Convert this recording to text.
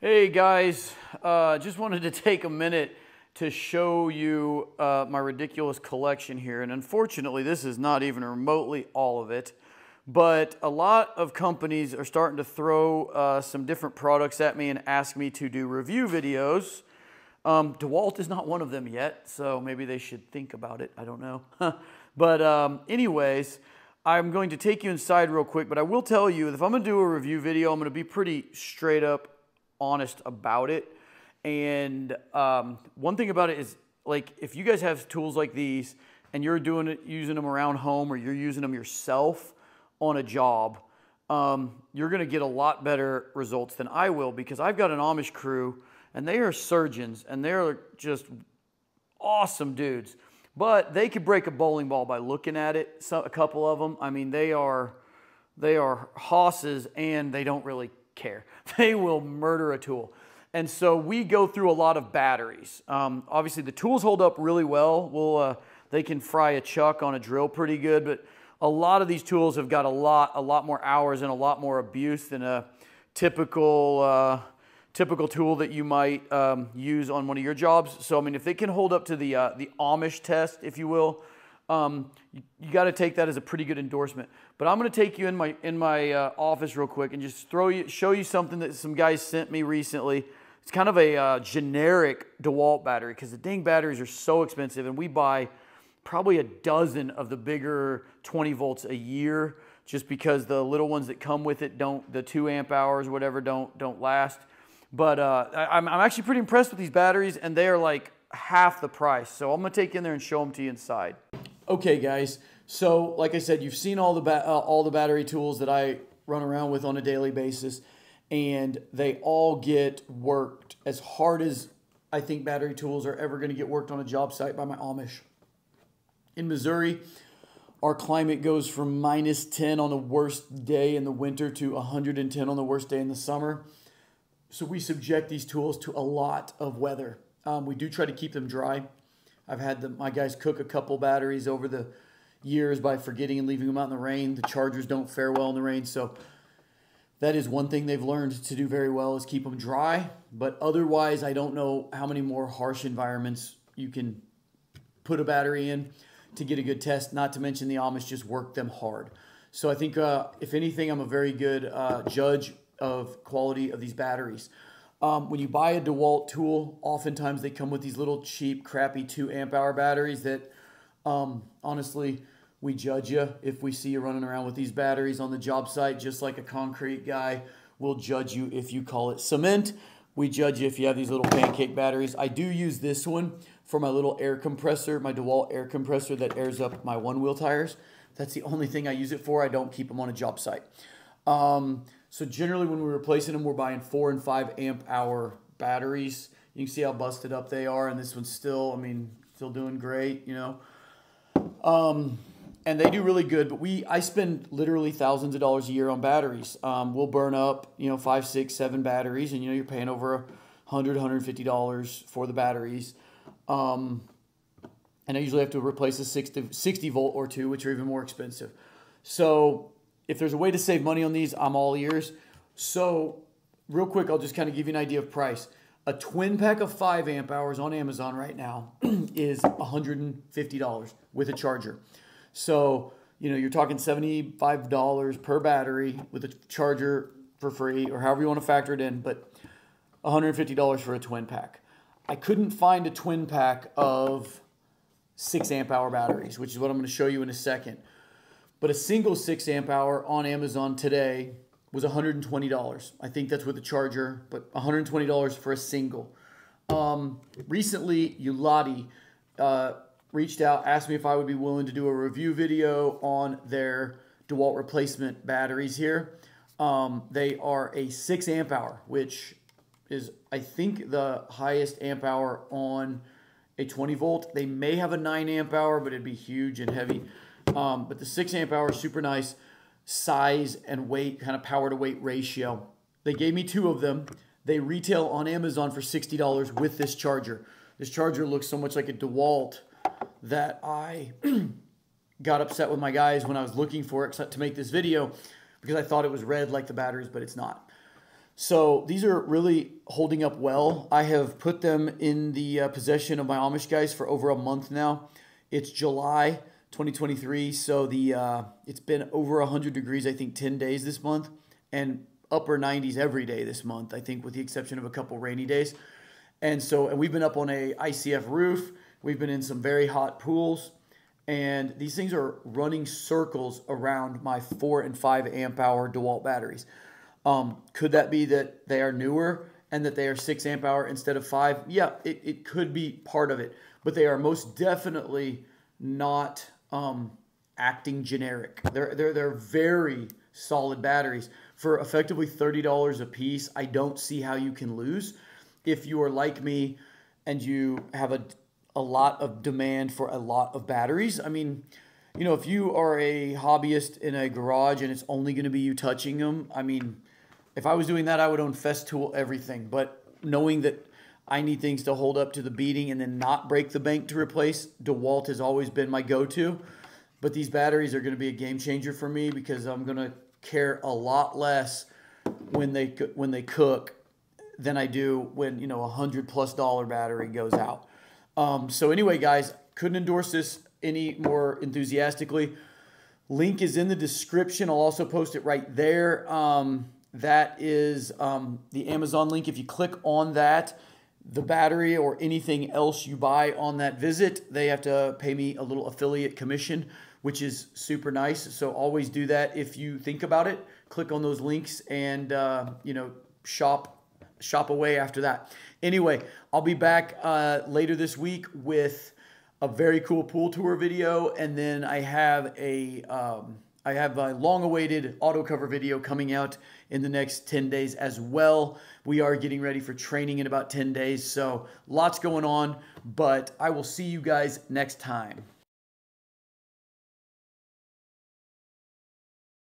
Hey guys, just wanted to take a minute to show you my ridiculous collection here. And unfortunately, this is not even remotely all of it. But a lot of companies are starting to throw some different products at me and ask me to do review videos. Dewalt is not one of them yet, so maybe they should think about it. I don't know. But anyways, I'm going to take you inside real quick. But I will tell you, if I'm going to do a review video, I'm going to be pretty straight up honest about it. And one thing about it is, like, if you guys have tools like these and you're doing it, using them around home, or you're using them yourself on a job, you're going to get a lot better results than I will, because I've got an Amish crew and they are surgeons and they're just awesome dudes, but they could break a bowling ball by looking at it. So, a couple of them, I mean, they are hosses, and they don't really care. They will murder a tool. And so we go through a lot of batteries. Obviously the tools hold up really well. They can fry a chuck on a drill pretty good, but a lot of these tools have got a lot more hours and a lot more abuse than a typical tool that you might use on one of your jobs. So I mean, if they can hold up to the Amish test, if you will, you got to take that as a pretty good endorsement. But I'm going to take you in my office real quick and just show you something that some guys sent me recently. It's kind of a generic Dewalt battery, because the dang batteries are so expensive, and we buy probably a dozen of the bigger 20 volts a year, just because the little ones that come with it the 2 amp hours or whatever don't last. But I'm actually pretty impressed with these batteries, and they are like half the price. So I'm going to take you in there and show them to you inside. Okay, guys. So, like I said, you've seen all the battery tools that I run around with on a daily basis, and they all get worked as hard as I think battery tools are ever going to get worked on a job site by my Amish. In Missouri, our climate goes from -10 on the worst day in the winter to 110 on the worst day in the summer. So we subject these tools to a lot of weather. We do try to keep them dry. I've had my guys cook a couple batteries over the years by forgetting and leaving them out in the rain. The chargers don't fare well in the rain, so that is one thing they've learned to do very well, is keep them dry. But otherwise, I don't know how many more harsh environments you can put a battery in to get a good test, not to mention the Amish just work them hard. So I think, if anything, I'm a very good judge of quality of these batteries. When you buy a Dewalt tool, oftentimes they come with these little cheap, crappy 2 amp hour batteries that, honestly, we judge you if we see you running around with these batteries on the job site, just like a concrete guy will judge you if you call it cement. We judge you if you have these little pancake batteries. I do use this one for my little air compressor, my Dewalt air compressor that airs up my one-wheel tires. That's the only thing I use it for. I don't keep them on a job site. So generally when we're replacing them, we're buying 4 and 5 amp hour batteries. You can see how busted up they are, and this one's still, I mean, still doing great, you know. And they do really good, but I spend literally thousands of dollars a year on batteries. We'll burn up, 5, 6, 7 batteries, and you're paying over $100, $150 for the batteries. And I usually have to replace a 60 volt or 2, which are even more expensive. So if there's a way to save money on these, I'm all ears. So real quick, I'll just kind of give you an idea of price. A twin pack of 5 amp hours on Amazon right now is $150 with a charger. So, you're talking $75 per battery with a charger for free, or however you want to factor it in, but $150 for a twin pack. I couldn't find a twin pack of 6 amp hour batteries, which is what I'm going to show you in a second. But a single 6 amp hour on Amazon today was $120. I think that's with a charger, but $120 for a single. Recently, Ulati reached out, asked me if I would be willing to do a review video on their Dewalt replacement batteries here. They are a 6 amp hour, which is, I think, the highest amp hour on a 20 volt. They may have a 9 amp hour, but it'd be huge and heavy. But the 6 amp hour is super nice. Size and weight, kind of power to weight ratio. They gave me 2 of them. They retail on Amazon for $60 with this charger. This charger looks so much like a Dewalt that I got upset with my guys when I was looking for it to make this video, because I thought it was red like the batteries, but it's not. So these are really holding up well. I have put them in the possession of my Amish guys for over a month now. It's July 2023, so it's been over 100 degrees, I think 10 days this month, and upper 90s every day this month, I think, with the exception of a couple rainy days. And we've been up on a ICF roof. We've been in some very hot pools, and these things are running circles around my 4 and 5 amp hour Dewalt batteries. Could that be that they are newer and that they are 6 amp hour instead of 5? Yeah, it could be part of it, but they are most definitely not acting generic. They're very solid batteries for effectively $30 a piece. I don't see how you can lose if you are like me and you have a lot of demand for a lot of batteries. I mean, you know, if you are a hobbyist in a garage and it's only going to be you touching them, I mean, if I was doing that, I would own Festool everything. But knowing that I need things to hold up to the beating and then not break the bank to replace, DeWalt has always been my go-to. But these batteries are going to be a game changer for me because I'm going to care a lot less when they cook than I do when, you know, $100+ battery goes out. So anyway, guys, couldn't endorse this any more enthusiastically. Link is in the description. I'll also post it right there. That is the Amazon link. If you click on that, the battery or anything else you buy on that visit, they have to pay me a little affiliate commission, which is super nice. So always do that if you think about it. Click on those links and you know, shop away after that. Anyway, I'll be back later this week with a very cool pool tour video, and then I have a long-awaited auto cover video coming out in the next 10 days as well. We are getting ready for training in about 10 days, so lots going on, but I will see you guys next time.